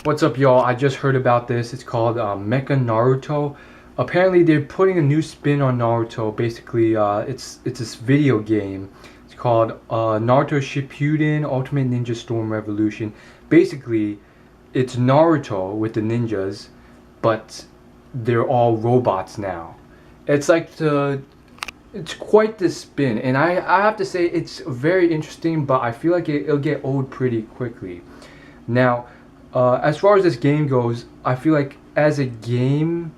What's up, y'all? I just heard about this. It's called Mecha Naruto. Apparently, they're putting a new spin on Naruto. Basically, it's this video game. It's called Naruto Shippuden Ultimate Ninja Storm Revolution. Basically, it's Naruto with the ninjas, but they're all robots now. It's like it's quite the spin, and I have to say it's very interesting, but I feel like it'll get old pretty quickly. Now, as far as this game goes, I feel like as a game,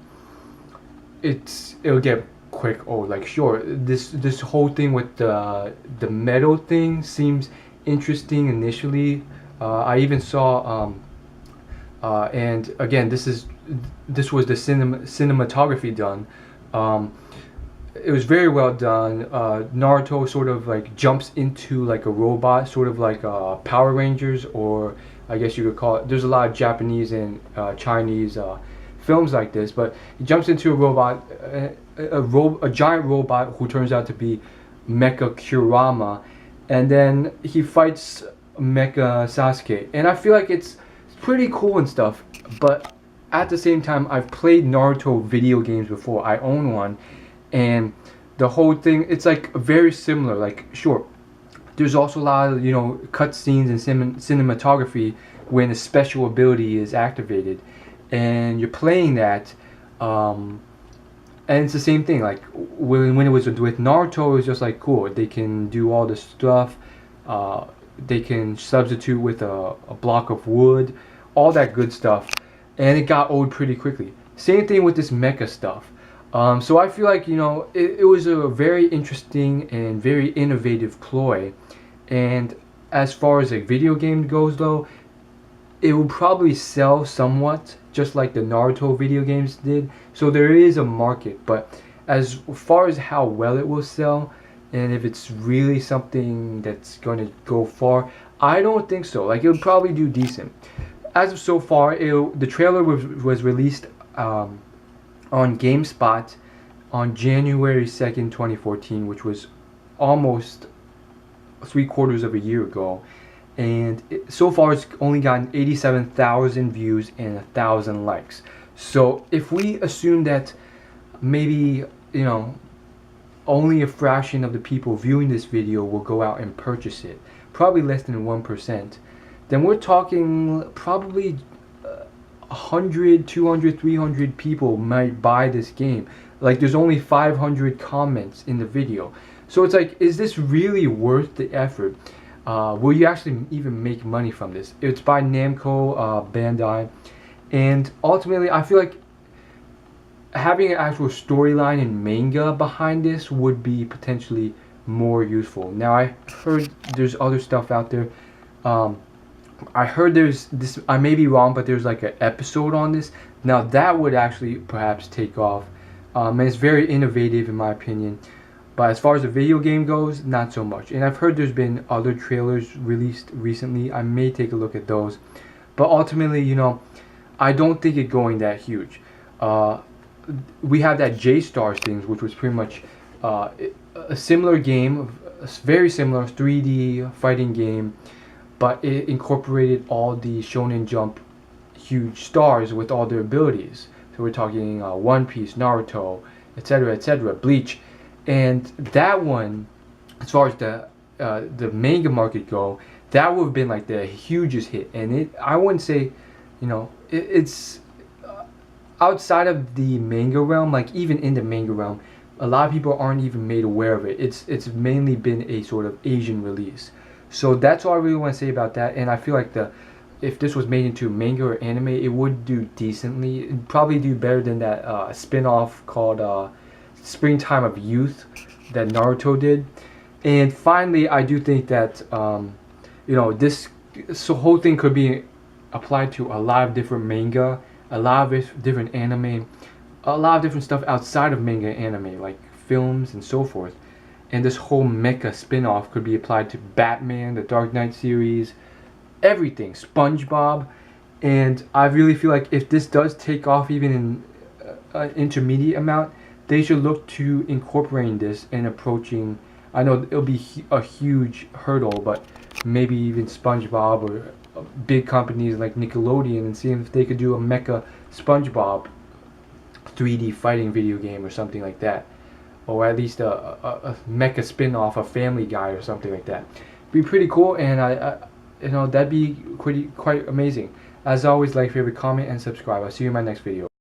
it'll get quick old. Like, sure, this whole thing with the metal thing seems interesting initially. I even saw and again, this was the cinematography done. It was very well done. Naruto sort of like jumps into like a robot, sort of like Power Rangers, or I guess you could call it. There's a lot of Japanese and Chinese films like this, but he jumps into a robot, a giant robot who turns out to be Mecha Kurama, and then he fights Mecha Sasuke. And I feel like it's pretty cool and stuff, but at the same time, I've played Naruto video games before. I own one, and the whole thing, it's like very similar. Like, sure, there's also a lot of, cutscenes and cinematography when a special ability is activated, and you're playing that, and it's the same thing. Like when it was with Naruto, it was just like, cool, they can do all this stuff, they can substitute with a block of wood, all that good stuff, and it got old pretty quickly. Same thing with this mecha stuff. So I feel like, it was a very interesting and very innovative ploy. And as far as a video game goes, though, it will probably sell somewhat, just like the Naruto video games did. So there is a market, but as far as how well it will sell, and if it's really something that's going to go far, I don't think so. Like, it'll probably do decent. As of so far, the trailer was released on GameSpot on January 2nd, 2014, which was almost 3/4 of a year ago, and so far it's only gotten 87,000 views and 1,000 likes. So if we assume that maybe only a fraction of the people viewing this video will go out and purchase it, probably less than 1%, then we're talking probably 100, 200, 300 people might buy this game. Like, there's only 500 comments in the video. So it's like, is this really worth the effort? Will you actually even make money from this? It's by Namco Bandai, and ultimately I feel like having an actual storyline and manga behind this would be potentially more useful. Now, I heard there's other stuff out there. I heard there's this, I may be wrong, but there's like an episode on this. Now that would actually perhaps take off, and it's very innovative in my opinion. But as far as the video game goes, not so much. And I've heard there's been other trailers released recently. I may take a look at those. But ultimately, I don't think it's going that huge. We have that J-Stars things, which was pretty much a similar game, a very similar 3D fighting game, but it incorporated all the Shonen Jump huge stars with all their abilities. So we're talking One Piece, Naruto, etc., Bleach. And that one, as far as the manga market go, that would have been like the hugest hit. And I wouldn't say, it's outside of the manga realm. Like, even in the manga realm, a lot of people aren't even made aware of it. It's mainly been a sort of Asian release. So that's all I really want to say about that. And I feel like if this was made into manga or anime, it would do decently. It'd probably do better than that spin-off called Springtime of Youth that Naruto did. And finally, I do think that this whole thing could be applied to a lot of different manga, a lot of different anime, a lot of different stuff outside of manga and anime, like films and so forth. And this whole mecha spin-off could be applied to Batman, the Dark Knight series, everything, SpongeBob. And I really feel like if this does take off even in an intermediate amount, they should look to incorporating this and approaching, I know it'll be a huge hurdle, but maybe even SpongeBob big companies like Nickelodeon and seeing if they could do a Mecha SpongeBob 3D fighting video game or something like that, or at least a Mecha spin-off of Family Guy or something like that. Be pretty cool, and that'd be quite amazing. As always, like, favorite, comment, and subscribe. I'll see you in my next video.